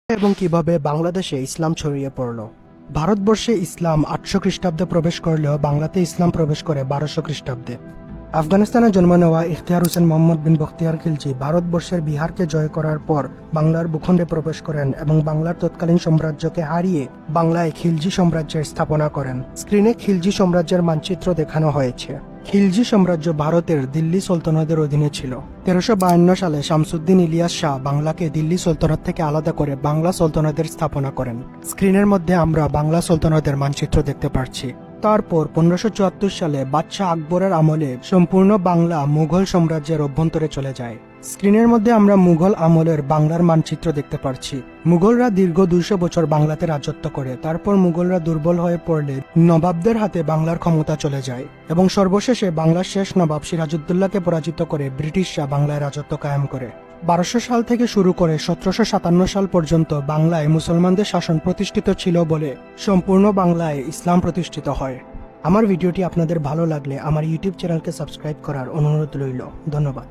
এবং কিভাবে বাংলাদেশে ইসলাম ছড়িয়ে পড়ল। ভারতবর্ষে ইসলাম 800 খ্রিস্টাব্দে প্রবেশ করলেও বাংলাতে ইসলাম প্রবেশ করে 1200 খ্রিস্টাব্দে। আফগানিস্তানে জন্ম নেওয়া ইখতিয়ার হোসেন মোহাম্মদ বিন বখতিয়ার খিলজি ভারতবর্ষের বিহারকে জয় করার পর বাংলার ভূখণ্ডে প্রবেশ করেন এবং বাংলার তৎকালীন সাম্রাজ্যকে হারিয়ে বাংলায় খিলজি সাম্রাজ্যের স্থাপনা করেন। স্ক্রিনে খিলজি সাম্রাজ্যের মানচিত্র দেখানো হয়েছে। খিলজি সাম্রাজ্য ভারতের দিল্লি সুলতানদের অধীনে ছিল। 1352 সালে শামসুদ্দিন ইলিয়াস শাহ বাংলাকে দিল্লি সুলতানত থেকে আলাদা করে বাংলা সুলতানতের স্থাপনা করেন। স্ক্রিনের মধ্যে আমরা বাংলা সুলতানতের মানচিত্র দেখতে পাচ্ছি। তারপর 1574 সালে বাদশাহ আকবরের আমলে সম্পূর্ণ বাংলা মুঘল সাম্রাজ্যের অভ্যন্তরে চলে যায়। স্ক্রিনের মধ্যে আমরা মুঘল আমলের বাংলার মানচিত্র দেখতে পাচ্ছি। মুঘলরা দীর্ঘ 200 বছর বাংলাতে রাজত্ব করে। তারপর মুঘলরা দুর্বল হয়ে পড়লে নবাবদের হাতে বাংলার ক্ষমতা চলে যায় এবং সর্বশেষে বাংলার শেষ নবাব সিরাজউদ্দৌলাকে পরাজিত করে ব্রিটিশরা বাংলায় রাজত্ব কায়েম করে। 1200 সাল থেকে শুরু করে 1757 সাল পর্যন্ত বাংলায় মুসলমানদের শাসন প্রতিষ্ঠিত ছিল বলে সম্পূর্ণ বাংলায় ইসলাম প্রতিষ্ঠিত হয়। আমার ভিডিওটি আপনাদের ভালো লাগলে আমার ইউটিউব চ্যানেলকে সাবস্ক্রাইব করার অনুরোধ রইল। ধন্যবাদ।